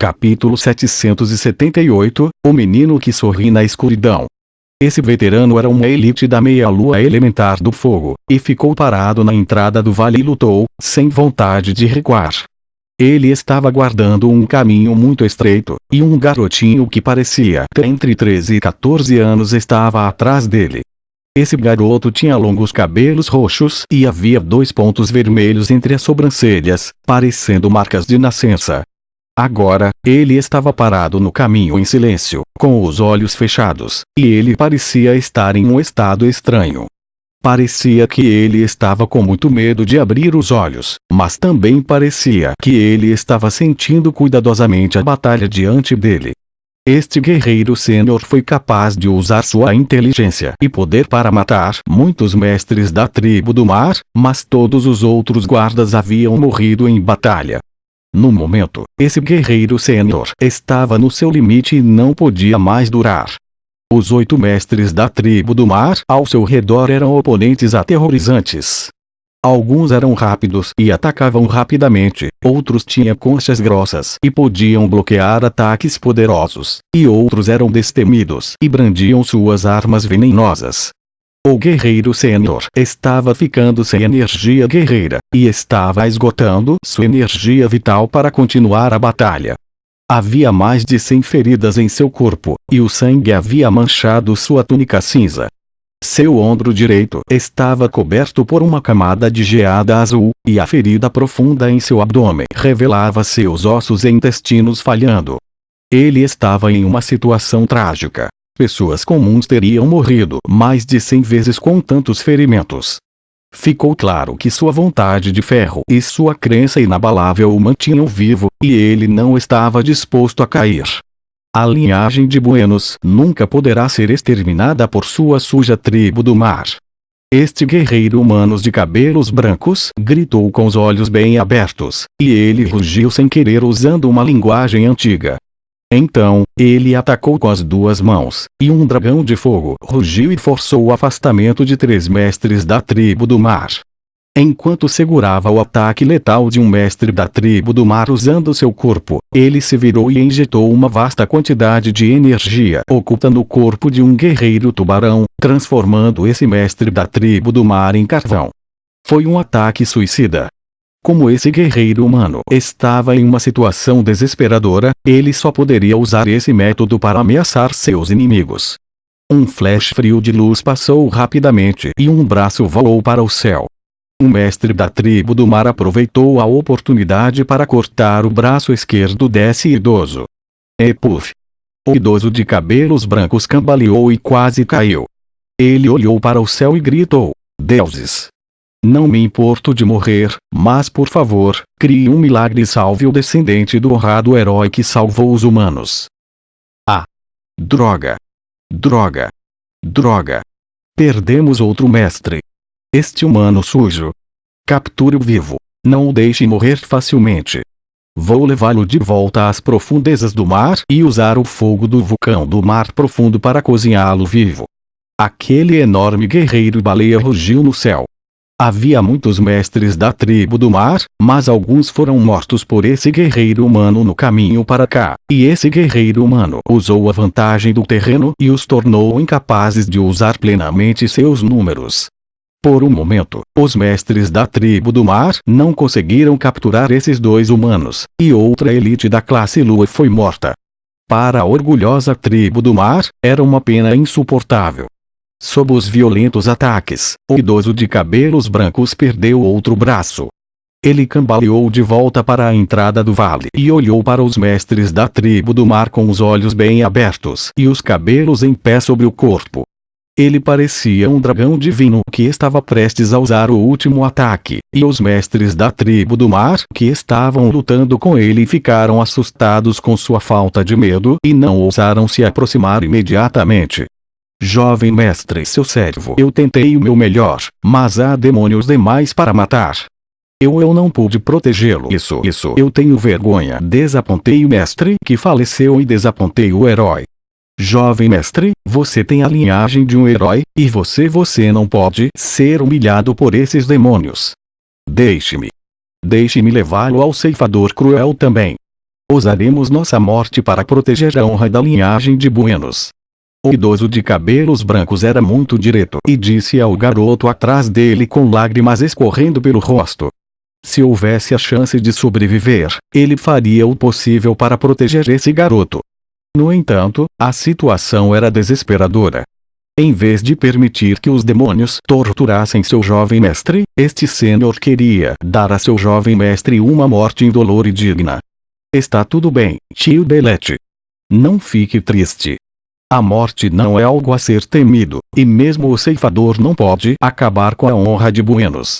Capítulo 778, O menino que sorri na escuridão. Esse veterano era uma elite da meia-lua elementar do fogo, e ficou parado na entrada do vale e lutou, sem vontade de recuar. Ele estava guardando um caminho muito estreito, e um garotinho que parecia ter entre 13 e 14 anos estava atrás dele. Esse garoto tinha longos cabelos roxos e havia 2 pontos vermelhos entre as sobrancelhas, parecendo marcas de nascença. Agora, ele estava parado no caminho em silêncio, com os olhos fechados, e ele parecia estar em um estado estranho. Parecia que ele estava com muito medo de abrir os olhos, mas também parecia que ele estava sentindo cuidadosamente a batalha diante dele. Este guerreiro sênior foi capaz de usar sua inteligência e poder para matar muitos mestres da tribo do mar, mas todos os outros guardas haviam morrido em batalha. No momento, esse guerreiro sênior estava no seu limite e não podia mais durar. Os 8 mestres da tribo do mar ao seu redor eram oponentes aterrorizantes. Alguns eram rápidos e atacavam rapidamente, outros tinham conchas grossas e podiam bloquear ataques poderosos, e outros eram destemidos e brandiam suas armas venenosas. O guerreiro sênior estava ficando sem energia guerreira, e estava esgotando sua energia vital para continuar a batalha. Havia mais de 100 feridas em seu corpo, e o sangue havia manchado sua túnica cinza. Seu ombro direito estava coberto por uma camada de geada azul, e a ferida profunda em seu abdômen revelava seus ossos e intestinos falhando. Ele estava em uma situação trágica. Pessoas comuns teriam morrido mais de 100 vezes com tantos ferimentos. Ficou claro que sua vontade de ferro e sua crença inabalável o mantinham vivo, e ele não estava disposto a cair. A linhagem de Buenos nunca poderá ser exterminada por sua suja tribo do mar. Este guerreiro humano de cabelos brancos gritou com os olhos bem abertos, e ele rugiu sem querer usando uma linguagem antiga. Então, ele atacou com as 2 mãos, e um dragão de fogo rugiu e forçou o afastamento de 3 mestres da tribo do mar. Enquanto segurava o ataque letal de um mestre da tribo do mar usando seu corpo, ele se virou e injetou uma vasta quantidade de energia oculta no corpo de um guerreiro tubarão, transformando esse mestre da tribo do mar em carvão. Foi um ataque suicida. Como esse guerreiro humano estava em uma situação desesperadora, ele só poderia usar esse método para ameaçar seus inimigos. Um flash frio de luz passou rapidamente e um braço voou para o céu. O mestre da tribo do mar aproveitou a oportunidade para cortar o braço esquerdo desse idoso. E puff! O idoso de cabelos brancos cambaleou e quase caiu. Ele olhou para o céu e gritou: "Deuses! Não me importo de morrer, mas por favor, crie um milagre e salve o descendente do honrado herói que salvou os humanos." Ah! Droga! Droga! Droga! Perdemos outro mestre. Este humano sujo. Capture-o vivo. Não o deixe morrer facilmente. Vou levá-lo de volta às profundezas do mar e usar o fogo do vulcão do mar profundo para cozinhá-lo vivo. Aquele enorme guerreiro baleia rugiu no céu. Havia muitos mestres da tribo do mar, mas alguns foram mortos por esse guerreiro humano no caminho para cá, e esse guerreiro humano usou a vantagem do terreno e os tornou incapazes de usar plenamente seus números. Por um momento, os mestres da tribo do mar não conseguiram capturar esses 2 humanos, e outra elite da classe Lua foi morta. Para a orgulhosa tribo do mar, era uma pena insuportável. Sob os violentos ataques, o idoso de cabelos brancos perdeu outro braço. Ele cambaleou de volta para a entrada do vale e olhou para os mestres da tribo do mar com os olhos bem abertos e os cabelos em pé sobre o corpo. Ele parecia um dragão divino que estava prestes a usar o último ataque, e os mestres da tribo do mar que estavam lutando com ele ficaram assustados com sua falta de medo e não ousaram se aproximar imediatamente. "Jovem mestre, seu servo, eu tentei o meu melhor, mas há demônios demais para matar. Eu não pude protegê-lo. Isso, eu tenho vergonha. Desapontei o mestre que faleceu e desapontei o herói. Jovem mestre, você tem a linhagem de um herói, e você não pode ser humilhado por esses demônios. Deixe-me levá-lo ao ceifador cruel também." Usaremos nossa morte para proteger a honra da linhagem de Buenos. O idoso de cabelos brancos era muito direto e disse ao garoto atrás dele com lágrimas escorrendo pelo rosto. Se houvesse a chance de sobreviver, ele faria o possível para proteger esse garoto. No entanto, a situação era desesperadora. Em vez de permitir que os demônios torturassem seu jovem mestre, este sênior queria dar a seu jovem mestre uma morte indolor e digna. Está tudo bem, tio Belete. Não fique triste. A morte não é algo a ser temido, e mesmo o ceifador não pode acabar com a honra de Buenos.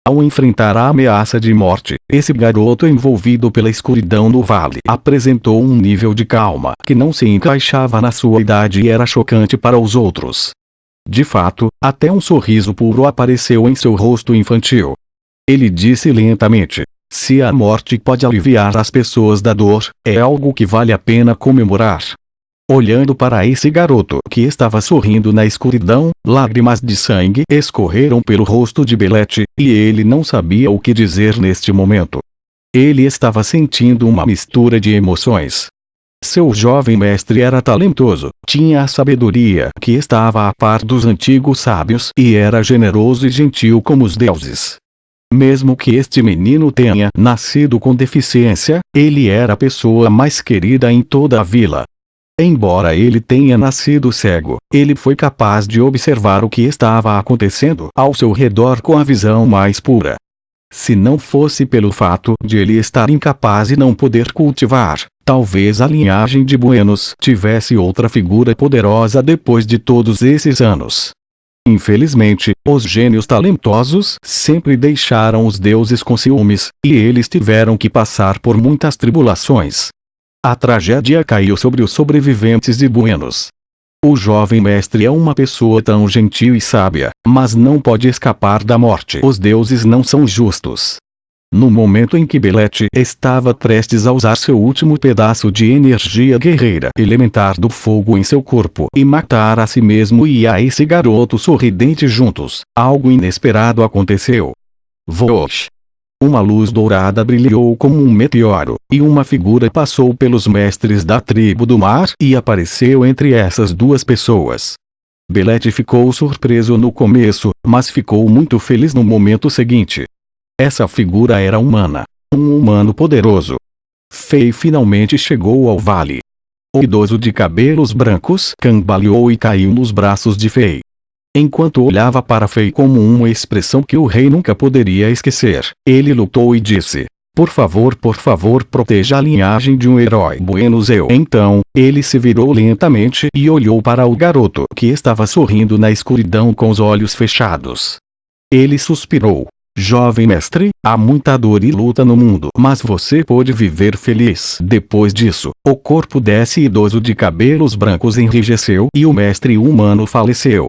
Ao enfrentar a ameaça de morte, esse garoto envolvido pela escuridão no vale apresentou um nível de calma que não se encaixava na sua idade e era chocante para os outros. De fato, até um sorriso puro apareceu em seu rosto infantil. Ele disse lentamente: se a morte pode aliviar as pessoas da dor, é algo que vale a pena comemorar. Olhando para esse garoto que estava sorrindo na escuridão, lágrimas de sangue escorreram pelo rosto de Belete, e ele não sabia o que dizer neste momento. Ele estava sentindo uma mistura de emoções. Seu jovem mestre era talentoso, tinha a sabedoria que estava a par dos antigos sábios e era generoso e gentil como os deuses. Mesmo que este menino tenha nascido com deficiência, ele era a pessoa mais querida em toda a vila. Embora ele tenha nascido cego, ele foi capaz de observar o que estava acontecendo ao seu redor com a visão mais pura. Se não fosse pelo fato de ele estar incapaz e não poder cultivar, talvez a linhagem de Buenos tivesse outra figura poderosa depois de todos esses anos. Infelizmente, os gênios talentosos sempre deixaram os deuses com ciúmes, e eles tiveram que passar por muitas tribulações. A tragédia caiu sobre os sobreviventes de Buenos. O jovem mestre é uma pessoa tão gentil e sábia, mas não pode escapar da morte. Os deuses não são justos. No momento em que Belete estava prestes a usar seu último pedaço de energia guerreira elementar do fogo em seu corpo e matar a si mesmo e a esse garoto sorridente juntos, algo inesperado aconteceu. Vosh! Uma luz dourada brilhou como um meteoro, e uma figura passou pelos mestres da tribo do mar e apareceu entre essas duas pessoas. Belete ficou surpreso no começo, mas ficou muito feliz no momento seguinte. Essa figura era humana. Um humano poderoso. Fei finalmente chegou ao vale. O idoso de cabelos brancos cambaleou e caiu nos braços de Fei. Enquanto olhava para Fei como uma expressão que o rei nunca poderia esquecer, ele lutou e disse: por favor, proteja a linhagem de um herói Buenos eu. Então, ele se virou lentamente e olhou para o garoto que estava sorrindo na escuridão com os olhos fechados. Ele suspirou. Jovem mestre, há muita dor e luta no mundo, mas você pôde viver feliz. Depois disso, o corpo desse idoso de cabelos brancos enrijeceu e o mestre humano faleceu.